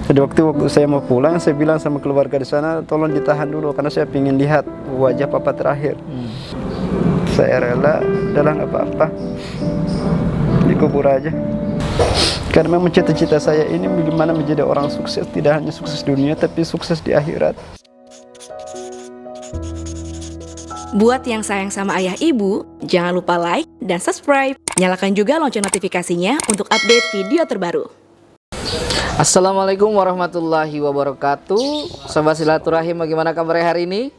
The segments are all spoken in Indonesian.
Jadi waktu saya mau pulang, saya bilang sama keluarga di sana, tolong ditahan dulu karena saya ingin lihat wajah papa terakhir. Saya rela, udah nggak apa-apa, dikubur aja. Karena memang cita-cita saya ini bagaimana menjadi orang sukses, tidak hanya sukses dunia tapi sukses di akhirat. Buat yang sayang sama ayah ibu, jangan lupa like dan subscribe. Nyalakan juga lonceng notifikasinya untuk update video terbaru. Assalamualaikum warahmatullahi wabarakatuh. Sobat Silaturahim, bagaimana kabarnya hari ini?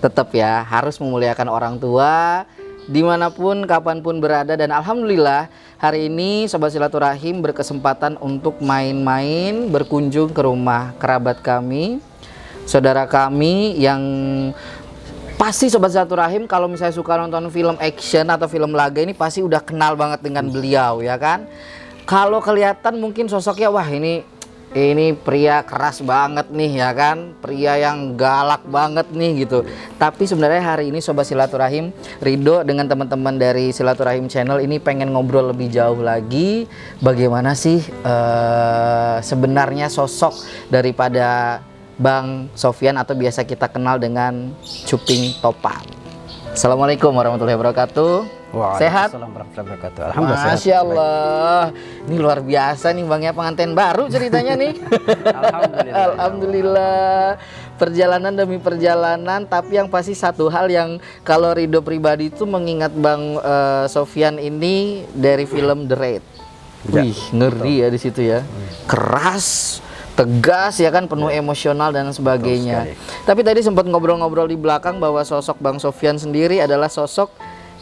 Tetap ya, harus memuliakan orang tua dimanapun, kapanpun berada. Dan alhamdulillah hari ini Sobat Silaturahim berkesempatan untuk main-main, berkunjung ke rumah kerabat kami, saudara kami yang pasti Sobat Silaturahim kalau misalnya suka nonton film action atau film laga ini pasti udah kenal banget dengan beliau, ya kan? Kalau kelihatan mungkin sosoknya, wah ini pria keras banget nih, ya kan, pria yang galak banget nih gitu. Tapi sebenarnya hari ini Sobat Silaturahim, Ridho dengan teman-teman dari Silaturahim Channel ini pengen ngobrol lebih jauh lagi bagaimana sih sebenarnya sosok daripada Bang Sofyan atau biasa kita kenal dengan Cuping Topan. Assalamualaikum warahmatullahi wabarakatuh. Sehat? Alhamdulillah. Masya Allah, ini luar biasa nih Bang ya, pengantin baru ceritanya nih. Alhamdulillah. Perjalanan demi perjalanan, tapi yang pasti satu hal yang kalau Ridho pribadi itu mengingat Bang Sofyan ini dari film The Raid. Wih, ngeri ya di situ ya. Keras, tegas ya kan, penuh emosional dan sebagainya. Tapi tadi sempat ngobrol-ngobrol di belakang bahwa sosok Bang Sofyan sendiri adalah sosok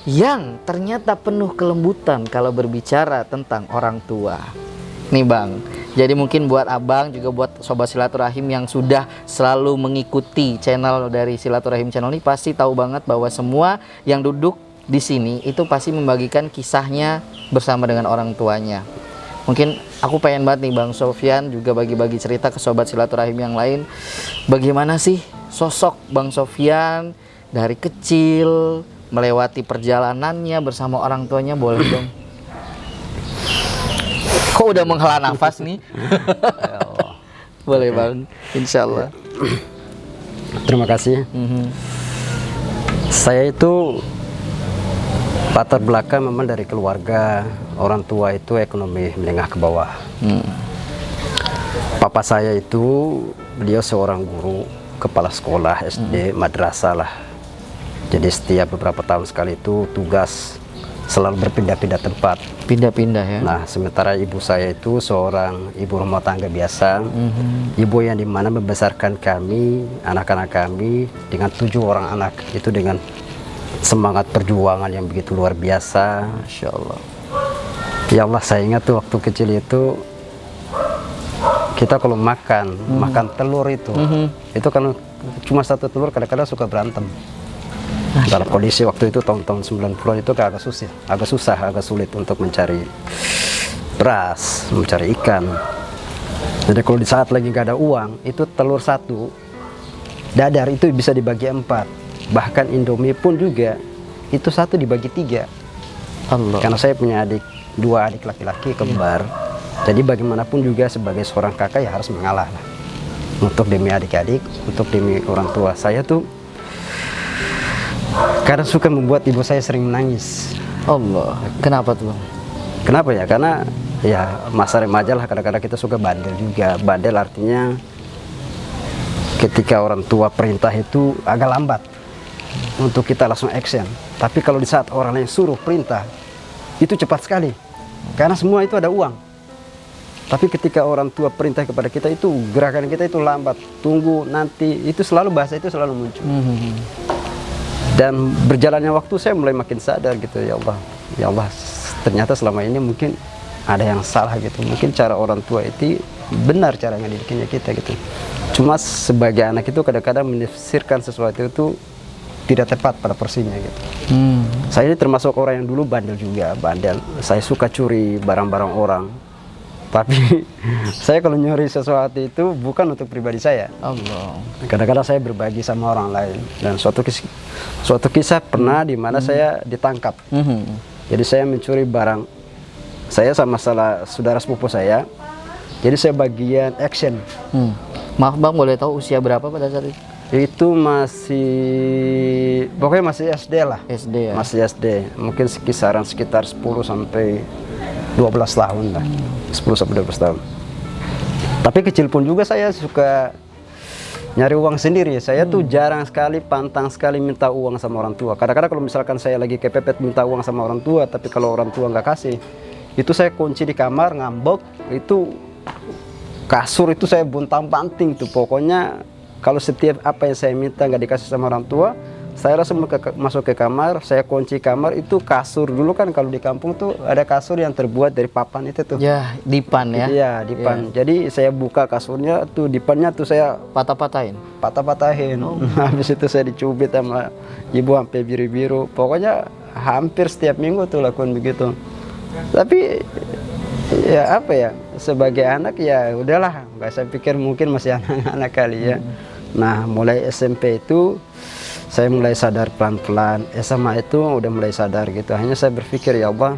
yang ternyata penuh kelembutan kalau berbicara tentang orang tua. Nih Bang, jadi mungkin buat Abang juga buat Sobat Silaturahim yang sudah selalu mengikuti channel dari Silaturahim Channel ini pasti tahu banget bahwa semua yang duduk di sini itu pasti membagikan kisahnya bersama dengan orang tuanya. Mungkin aku pengen banget nih Bang Sofyan juga bagi-bagi cerita ke Sobat Silaturahim yang lain. Bagaimana sih sosok Bang Sofyan dari kecil melewati perjalanannya bersama orang tuanya, boleh dong? Kok udah menghela nafas nih? Boleh Bang, insya Allah. Terima kasih. Saya itu latar belakang memang dari keluarga orang tua itu ekonomi menengah ke bawah. Papa saya itu beliau seorang guru, kepala sekolah SD, madrasah lah. Jadi setiap beberapa tahun sekali itu tugas selalu berpindah-pindah tempat. Pindah-pindah ya. Nah, sementara ibu saya itu seorang ibu rumah tangga biasa. Ibu yang dimana membesarkan kami, anak-anak kami dengan 7 orang anak. Itu dengan semangat perjuangan yang begitu luar biasa. Masya Allah. Ya Allah, saya ingat tuh waktu kecil itu kita kalau makan telur itu kan cuma satu telur kadang-kadang suka berantem. Dalam kondisi waktu itu tahun-tahun 90-an itu agak susah, agak sulit untuk mencari beras, mencari ikan. Jadi kalau di saat lagi nggak ada uang, itu telur satu dadar itu bisa dibagi 4. Bahkan Indomie pun juga itu satu dibagi 3. Allah. Karena saya punya 2 adik laki-laki kembar. Jadi bagaimanapun juga sebagai seorang kakak ya harus mengalah lah. Untuk demi adik-adik, untuk demi orang tua. Saya tuh kadang suka membuat ibu saya sering menangis. Allah. Kenapa tuh Bang? Kenapa ya? Karena ya masa remaja lah, kadang-kadang kita suka bandel juga. Bandel artinya ketika orang tua perintah itu agak lambat untuk kita langsung action. Tapi kalau di saat orang lain suruh perintah itu cepat sekali. Karena semua itu ada uang. Tapi ketika orang tua perintah kepada kita itu gerakan kita itu lambat. Tunggu nanti, itu selalu bahasa itu selalu muncul. Dan berjalannya waktu saya mulai makin sadar gitu, ya Allah ternyata selama ini mungkin ada yang salah gitu. Mungkin cara orang tua itu benar cara ngedidikannya kita gitu. Cuma sebagai anak itu kadang-kadang menafsirkan sesuatu itu tidak tepat pada porsinya gitu. Saya ini termasuk orang yang dulu bandel juga, saya suka curi barang-barang orang. Tapi saya kalau nyuri sesuatu itu bukan untuk pribadi saya. Allah. Kadang-kadang saya berbagi sama orang lain. Dan suatu kisah pernah di mana saya ditangkap. Jadi saya mencuri barang. Saya sama salah saudara sepupu saya Jadi saya bagian action. Maaf Bang, boleh tahu usia berapa pada saat itu? Itu masih, pokoknya masih SD lah. SD ya? Masih SD, mungkin sekitar 10 sampai 12 tahun lah. 10 sampai 12 tahun. Tapi kecil pun juga saya suka nyari uang sendiri. Saya tuh jarang sekali, pantang sekali minta uang sama orang tua. Kadang-kadang kalau misalkan saya lagi kepepet minta uang sama orang tua, tapi kalau orang tua nggak kasih, itu saya kunci di kamar, ngambek, itu kasur itu saya buntang-banting tuh. Pokoknya kalau setiap apa yang saya minta nggak dikasih sama orang tua, saya langsung masuk ke kamar, saya kunci kamar. Itu kasur dulu kan kalau di kampung tuh ada kasur yang terbuat dari papan itu tuh. Ya, dipan ya? Iya, dipan. Jadi saya buka kasurnya tuh, dipannya tuh saya Patah-patahin? patah-patahin. Habis itu saya dicubit sama ibu sampai biru-biru. Pokoknya hampir setiap minggu tuh lakukan begitu. Tapi ya apa ya, sebagai anak ya udahlah, nggak, saya pikir mungkin masih anak-anak kali ya. Nah, mulai SMP itu saya mulai sadar pelan-pelan. SMA itu udah mulai sadar gitu. Hanya saya berpikir, ya Allah,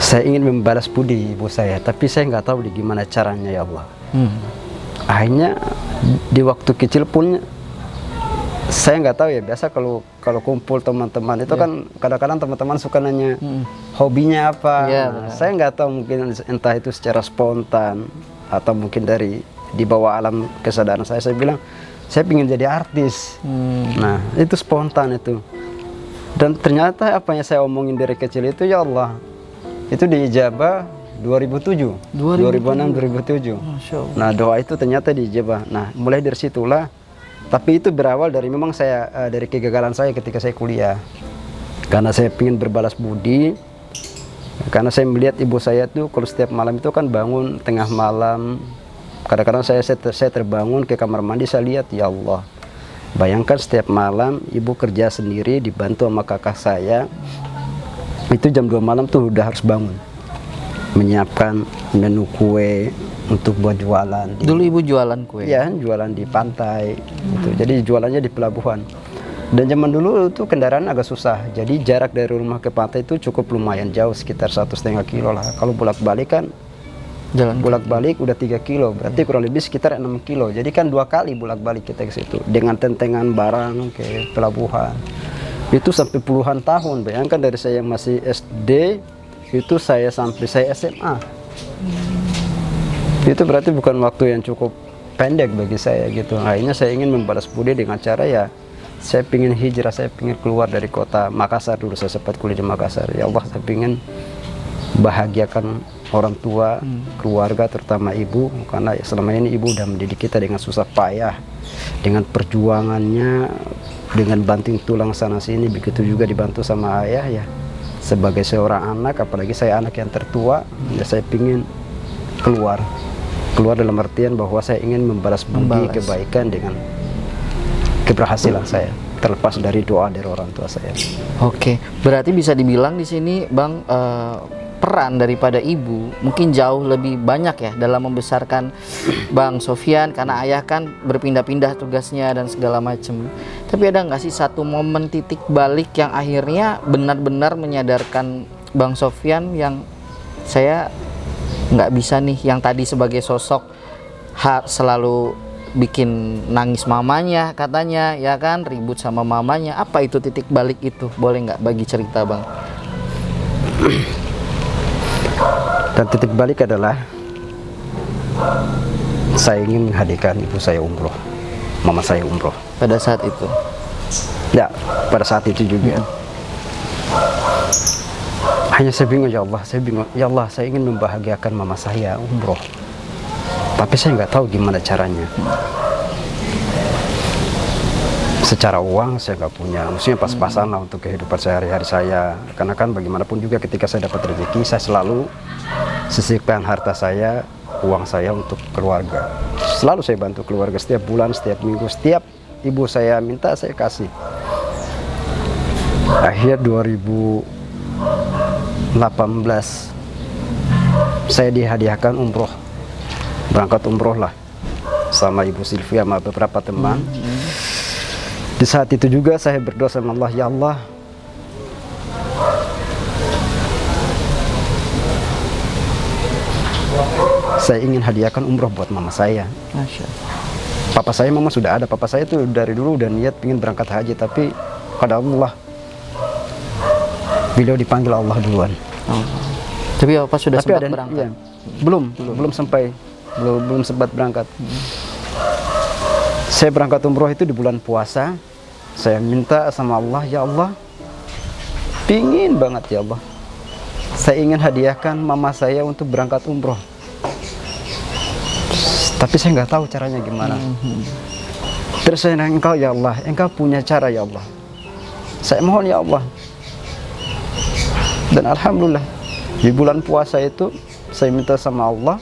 saya ingin membalas budi ibu saya, tapi saya nggak tahu gimana caranya, ya Allah. Akhirnya di waktu kecil pun saya nggak tahu ya, biasa kalau kumpul teman-teman itu kan kadang-kadang teman-teman suka nanya hobinya apa. Saya nggak tahu, mungkin entah itu secara spontan atau mungkin dari di bawah alam kesadaran saya bilang saya ingin jadi artis. Nah, itu spontan itu. Dan ternyata apa yang saya omongin dari kecil itu, ya Allah, itu diijabah 2006 2007. Nah, doa itu ternyata diijabah. Nah, mulai dari situlah. Tapi itu berawal dari memang saya dari kegagalan saya ketika saya kuliah. Karena saya ingin berbalas budi. Karena saya melihat ibu saya tuh kalau setiap malam itu kan bangun tengah malam. Kadang-kadang saya terbangun ke kamar mandi, saya lihat, ya Allah, bayangkan setiap malam ibu kerja sendiri dibantu sama kakak saya. Itu jam 2 malam tuh udah harus bangun, menyiapkan menu kue untuk buat jualan. Dulu ibu jualan kue? Iya, jualan di pantai gitu. Jadi jualannya di pelabuhan. Dan zaman dulu itu kendaraan agak susah. Jadi jarak dari rumah ke pantai itu cukup lumayan jauh, sekitar 1,5 kilo lah. Kalau bolak-balik kan, bolak-balik udah 3 kilo, berarti kurang lebih sekitar 6 kilo. Jadi kan 2 kali bolak-balik kita ke situ dengan tentengan barang ke pelabuhan. Itu sampai puluhan tahun. Bayangkan dari saya masih SD itu saya sampai saya SMA. Itu berarti bukan waktu yang cukup pendek bagi saya gitu. Akhirnya saya ingin membalas budi dengan cara ya, saya ingin hijrah, saya ingin keluar dari kota Makassar. Dulu saya sempat kuliah di Makassar. Ya Allah, saya ingin bahagiakan orang tua, keluarga, terutama ibu, karena selama ini ibu udah mendidik kita dengan susah payah, dengan perjuangannya, dengan banting tulang sana sini. Begitu juga dibantu sama ayah ya. Sebagai seorang anak, apalagi saya anak yang tertua, ya saya ingin keluar dalam artian bahwa saya ingin membalas budi kebaikan dengan keberhasilan saya, terlepas dari doa dari orang tua saya. Oke, berarti bisa dibilang di sini Bang, peran daripada ibu mungkin jauh lebih banyak ya dalam membesarkan Bang Sofyan, karena ayah kan berpindah-pindah tugasnya dan segala macam. Tapi ada nggak sih satu momen titik balik yang akhirnya benar-benar menyadarkan Bang Sofyan yang saya nggak bisa nih, yang tadi sebagai sosok selalu bikin nangis mamanya katanya, ya kan, ribut sama mamanya. Apa itu titik balik itu? Boleh nggak bagi cerita Bang? Dan titik balik adalah saya ingin menghadirkan ibu saya umroh, mama saya umroh. Pada saat itu? Ya, pada saat itu juga. Hanya saya bingung, ya Allah, ya Allah, saya ingin membahagiakan mama saya umroh. Tapi saya nggak tahu gimana caranya. Secara uang saya nggak punya, maksudnya pas-pasan lah untuk kehidupan sehari-hari saya. Karena kan bagaimanapun juga ketika saya dapat rezeki, saya selalu sisihkan harta saya, uang saya untuk keluarga. Selalu saya bantu keluarga setiap bulan, setiap minggu, setiap ibu saya minta saya kasih. Akhir 2018 saya dihadiahkan umroh, berangkat umroh lah sama Ibu Sylvia sama beberapa teman. Di saat itu juga saya berdoa sama Allah, ya Allah, saya ingin hadiahkan umroh buat mama saya. Masya Allah. Papa saya mama sudah ada. Papa saya itu dari dulu udah niat ingin berangkat haji, tapi pada Allah beliau dipanggil Allah duluan. Tapi Bapak sudah Tapi sempat ada berangkat? iya, belum sempat berangkat. Saya berangkat umroh itu di bulan puasa. Saya minta sama Allah, ya Allah, pingin banget ya Allah, saya ingin hadiahkan mama saya untuk berangkat umroh. Tapi saya nggak tahu caranya gimana. Terus saya nanya, engkau ya Allah, engkau punya cara ya Allah. Saya mohon ya Allah. Dan alhamdulillah di bulan puasa itu saya minta sama Allah,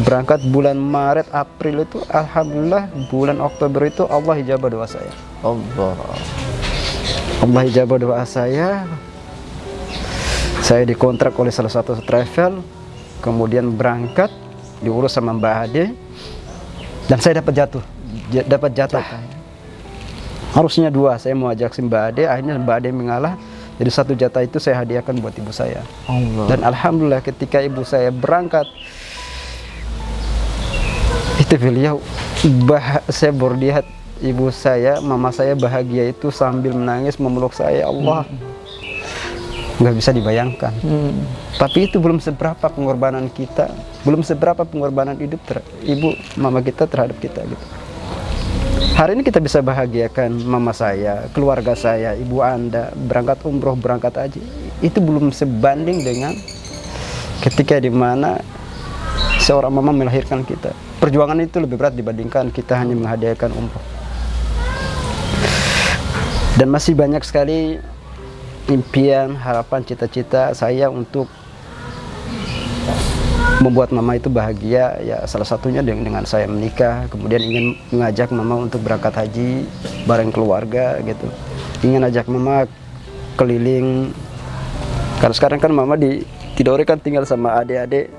berangkat bulan Maret, April itu alhamdulillah, bulan Oktober itu Allah ijabah doa saya. Allah ijabah doa saya. Saya dikontrak oleh salah satu travel, kemudian berangkat, diurus sama Mbak Ade, dan saya dapat jatah. Harusnya 2, saya mau ajak si Mbak Ade, akhirnya Mbak Ade mengalah. Jadi 1 jatah itu saya hadiahkan buat ibu saya. Dan alhamdulillah ketika ibu saya berangkat, itu beliau saya baru lihat ibu saya, mama saya bahagia itu sambil menangis memeluk saya. Allah, nggak bisa dibayangkan. Tapi itu belum seberapa pengorbanan kita, belum seberapa pengorbanan hidup ibu mama kita terhadap kita gitu. Hari ini kita bisa bahagiakan mama saya, keluarga saya, ibu Anda berangkat umroh, berangkat haji. Itu belum sebanding dengan ketika dimana seorang mama melahirkan kita. Perjuangan itu lebih berat dibandingkan kita hanya menghadiahkan umroh. Dan masih banyak sekali impian, harapan, cita-cita saya untuk membuat mama itu bahagia. Ya salah satunya dengan saya menikah, kemudian ingin mengajak mama untuk berangkat haji bareng keluarga gitu. Ingin ajak mama keliling. Karena sekarang kan mama di Tidore kan tinggal sama adik-adik.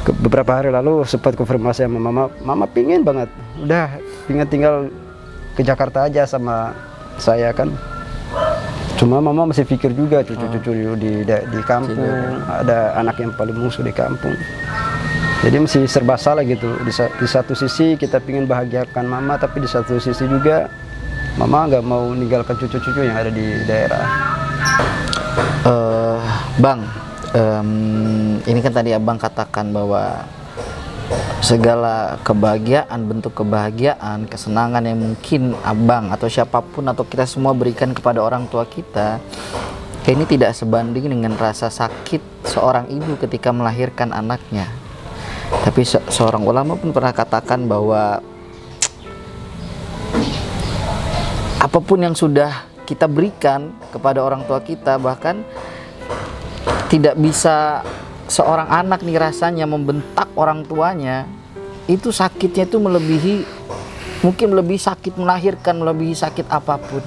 Beberapa hari lalu sempat konfirmasi sama mama pingin banget, udah pingin tinggal ke Jakarta aja sama saya kan. Cuma mama masih pikir juga cucu-cucu di kampung, ada anak yang paling bungsu di kampung. Jadi masih serba salah gitu. Di satu sisi kita pingin bahagiakan mama, tapi di satu sisi juga mama nggak mau meninggalkan cucu-cucu yang ada di daerah. Bang, ini kan tadi abang katakan bahwa segala kebahagiaan, bentuk kebahagiaan, kesenangan yang mungkin abang atau siapapun atau kita semua berikan kepada orang tua kita, ini tidak sebanding dengan rasa sakit seorang ibu ketika melahirkan anaknya. Tapi seorang ulama pun pernah katakan bahwa apapun yang sudah kita berikan kepada orang tua kita, bahkan tidak bisa seorang anak nih rasanya membentak orang tuanya, itu sakitnya itu melebihi, mungkin lebih sakit melahirkan, melebihi sakit apapun.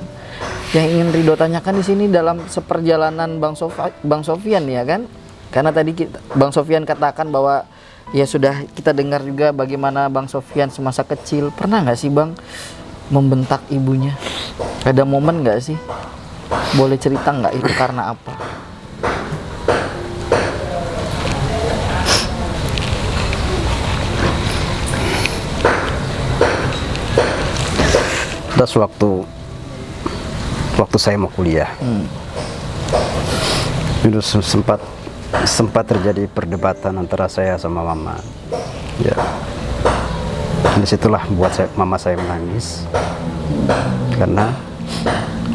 Yang ingin Ridho tanyakan di sini dalam seperjalanan Bang Sofyan ya kan, karena tadi Bang Sofyan katakan bahwa ya sudah kita dengar juga bagaimana Bang Sofyan semasa kecil. Pernah nggak sih Bang membentak ibunya? Ada momen nggak sih? Boleh cerita nggak itu karena apa? Terus waktu saya mau kuliah, itu sempat terjadi perdebatan antara saya sama mama. Ya, disitulah buat mama saya menangis karena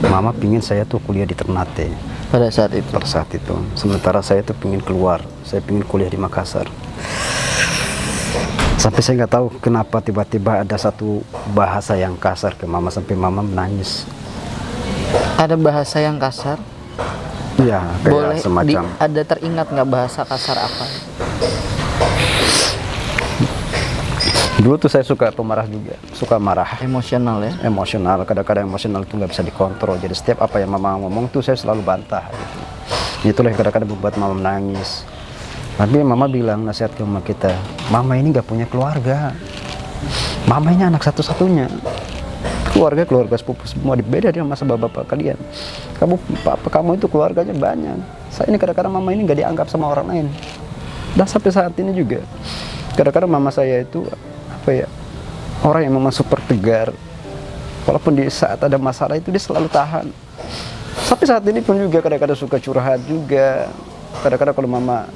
mama pingin saya tuh kuliah di Ternate Pada saat itu. Sementara saya tuh pingin keluar, saya pingin kuliah di Makassar. Sampai saya nggak tahu kenapa tiba-tiba ada satu bahasa yang kasar ke mama sampai mama menangis. Ada bahasa yang kasar? Iya, kayak Boleh semacam. ada teringat nggak bahasa kasar apa? Dulu tuh saya suka pemarah juga, suka marah. Emosional ya? Emosional, kadang-kadang emosional itu nggak bisa dikontrol. Jadi setiap apa yang mama ngomong tuh saya selalu bantah. Gitu. Itulah yang kadang-kadang membuat mama menangis. Tapi mama bilang, nasihat ke mama kita, mama ini nggak punya keluarga, mama ini anak satu-satunya. Keluarga sepupu semua beda dengan masa bapak-bapak kalian. Kamu itu keluarganya banyak. Saya ini kadang-kadang mama ini nggak dianggap sama orang lain. Dan sampai saat ini juga kadang-kadang mama saya itu orang yang memang super tegar. Walaupun di saat ada masalah itu dia selalu tahan. Sampai saat ini pun juga kadang-kadang suka curhat juga. Kadang-kadang kalau mama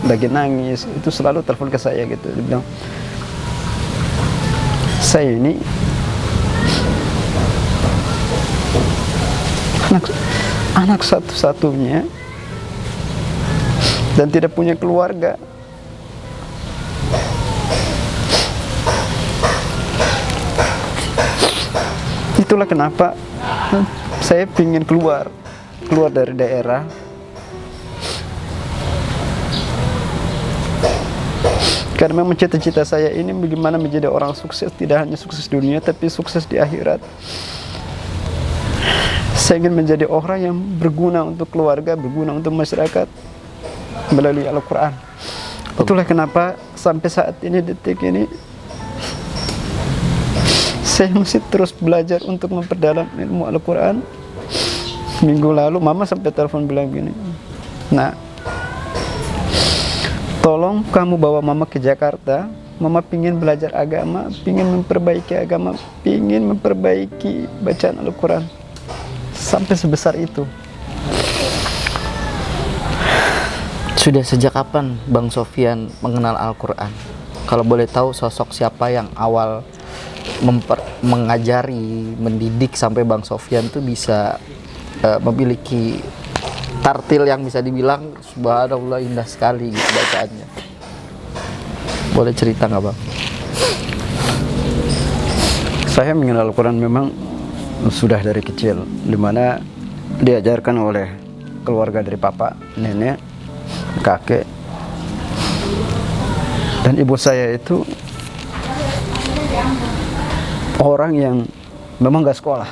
lagi nangis itu selalu telepon ke saya gitu. Dia bilang, saya ini anak satu-satunya dan tidak punya keluarga. Itulah kenapa saya ingin keluar dari daerah. Karena memang cita-cita saya ini bagaimana menjadi orang sukses, tidak hanya sukses dunia tapi sukses di akhirat. Saya ingin menjadi orang yang berguna untuk keluarga, berguna untuk masyarakat melalui Al-Quran. Itulah kenapa sampai saat ini, detik ini, saya masih terus belajar untuk memperdalam ilmu Al-Quran. Minggu lalu mama sampai telepon bilang gini, "Nak, tolong kamu bawa mama ke Jakarta. Mama pingin belajar agama, pingin memperbaiki agama, pingin memperbaiki bacaan Al-Quran." Sampai sebesar itu. Sudah sejak kapan Bang Sofyan mengenal Al-Quran? Kalau boleh tahu sosok siapa yang awal mengajari, mendidik sampai Bang Sofyan tuh bisa memiliki tartil yang bisa dibilang subhanallah indah sekali gitu bacaannya. Boleh cerita nggak Bang? Saya mengenal Al-Quran memang sudah dari kecil, dimana diajarkan oleh keluarga dari papa, nenek, kakek, dan ibu saya itu orang yang memang gak sekolah,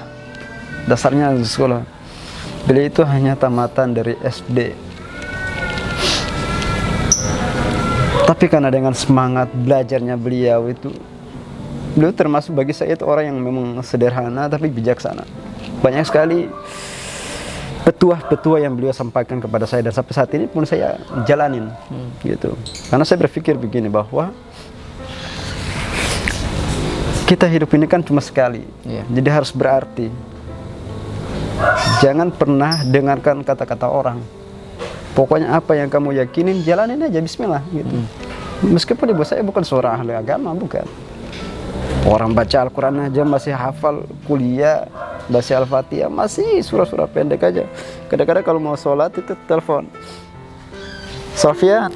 dasarnya gak sekolah. Beliau itu hanya tamatan dari SD. Tapi karena dengan semangat belajarnya beliau termasuk bagi saya itu orang yang memang sederhana tapi bijaksana. Banyak sekali petua-petua yang beliau sampaikan kepada saya dan sampai saat ini pun saya jalanin gitu. Karena saya berpikir begini, bahwa kita hidup ini kan cuma sekali, jadi harus berarti. Jangan pernah dengarkan kata-kata orang. Pokoknya apa yang kamu yakinin, jalanin aja, bismillah gitu. Meskipun ibu saya bukan seorang ahli agama, bukan. Orang baca Al-Quran aja masih hafal, kuliah, baca Al-Fatihah, masih surah-surah pendek aja. Kadang-kadang kalau mau sholat itu telepon, "Sofyan,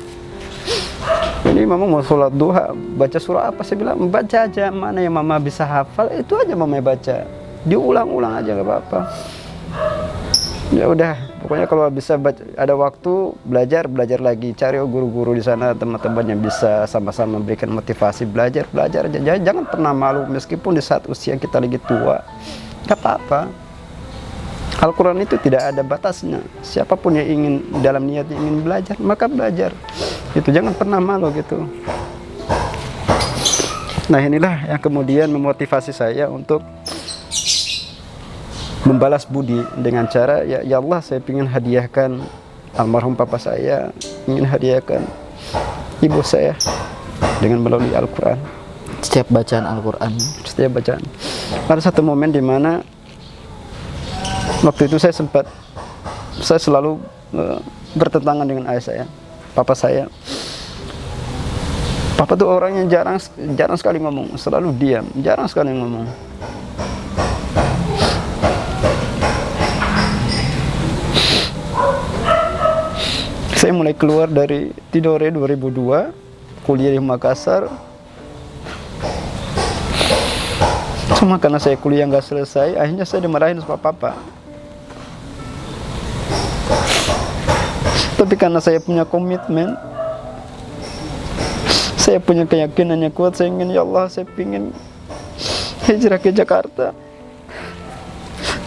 ini mama mau sholat duha, baca surah apa?" Saya bilang, "Baca aja, mana yang mama bisa hafal, itu aja mama baca. Diulang-ulang aja, gak apa-apa." Ya udah, pokoknya kalau bisa baca, ada waktu belajar lagi, cari guru-guru di sana, teman-teman yang bisa sama-sama memberikan motivasi, belajar aja. Jangan pernah malu, meskipun di saat usia kita lagi tua, gak apa-apa. Al-Quran itu tidak ada batasnya. Siapapun yang ingin, dalam niatnya ingin belajar, maka belajar. Itu jangan pernah malu gitu. Nah, inilah yang kemudian memotivasi saya untuk membalas budi dengan cara, ya Allah, saya ingin hadiahkan almarhum papa saya, ingin hadiahkan ibu saya dengan melalui Al-Quran. Setiap bacaan Al-Quran. Setiap bacaan. Ada satu momen di mana waktu itu saya selalu bertentangan dengan ayah saya, papa saya. Papa tuh orang yang jarang sekali ngomong, selalu diam, jarang sekali ngomong. Saya mulai keluar dari Tidore 2002, kuliah di Makassar. Cuma karena saya kuliah nggak selesai, akhirnya saya dimarahin sama papa. Tapi karena saya punya komitmen, saya punya keyakinan yang kuat, saya ingin, ya Allah, saya ingin hijrah ke Jakarta.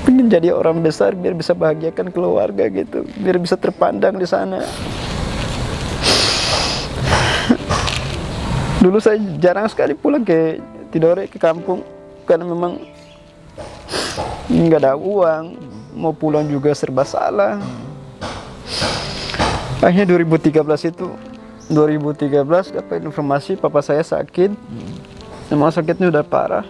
Pengen jadi orang besar biar bisa bahagiakan keluarga gitu, biar bisa terpandang di sana. Dulu saya jarang sekali pulang ke Tidore, ke kampung, karena memang nggak ada uang, mau pulang juga serba salah. Akhirnya 2013 itu 2013 dapat informasi papa saya sakit. Memang sakitnya udah parah.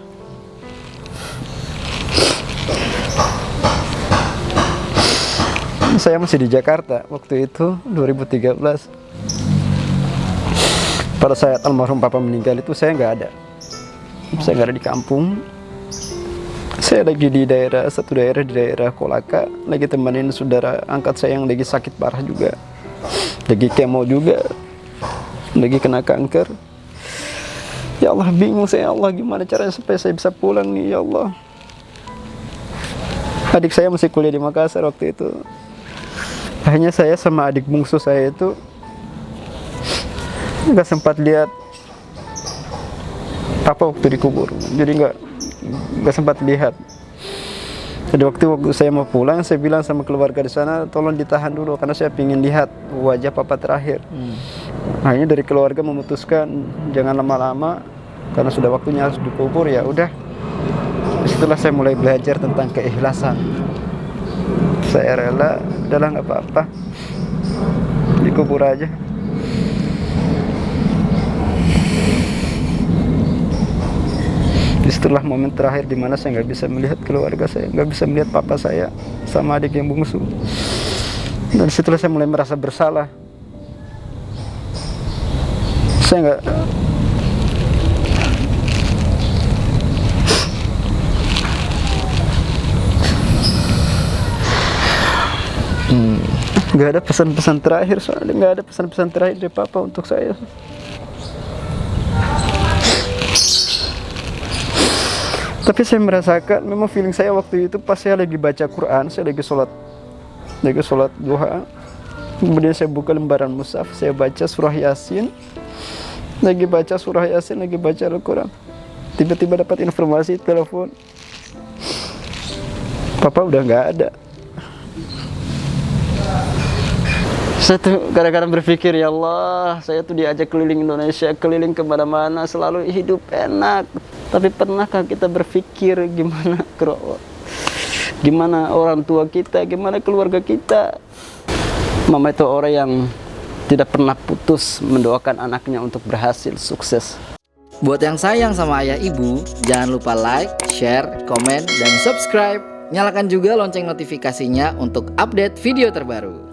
Saya masih di Jakarta waktu itu 2013. Pada saat almarhum papa meninggal itu saya nggak ada. Saya nggak ada di kampung. Saya lagi di satu daerah di daerah Kolaka, lagi temenin saudara angkat saya yang lagi sakit parah juga, lagi kemo juga, lagi kena kanker. Ya Allah, bingung saya, ya Allah, gimana caranya supaya saya bisa pulang nih, ya Allah. Adik saya masih kuliah di Makassar waktu itu. Hanya saya sama adik bungsu saya itu nggak sempat lihat papa waktu dikubur, jadi nggak sempat lihat. Jadi waktu saya mau pulang, saya bilang sama keluarga di sana, tolong ditahan dulu karena saya ingin lihat wajah papa terakhir. Akhirnya dari keluarga memutuskan jangan lama-lama karena sudah waktunya harus dikubur. Ya udah, disitulah saya mulai belajar tentang keikhlasan. Saya rela, udahlah nggak apa-apa, dikubur aja. Disitulah momen terakhir di mana saya nggak bisa melihat keluarga saya, nggak bisa melihat papa saya sama adik yang bungsu. Dan disitulah saya mulai merasa bersalah. Saya nggak ada pesan-pesan terakhir, soalnya nggak ada pesan-pesan terakhir dari papa untuk saya. Tapi saya merasakan, memang feeling saya waktu itu pas saya lagi baca Quran, saya lagi sholat duha. Kemudian saya buka lembaran mushaf, saya baca surah Yasin, lagi baca surah Yasin, lagi baca Al-Quran. Tiba-tiba dapat informasi telepon, papa udah nggak ada. Saya tuh kadang-kadang berpikir, ya Allah, saya tuh diajak keliling Indonesia, keliling kemana-mana, selalu hidup enak. Tapi pernahkah kita berpikir gimana orang tua kita, gimana keluarga kita? Mama itu orang yang tidak pernah putus mendoakan anaknya untuk berhasil, sukses. Buat yang sayang sama ayah ibu, jangan lupa like, share, komen, dan subscribe. Nyalakan juga lonceng notifikasinya untuk update video terbaru.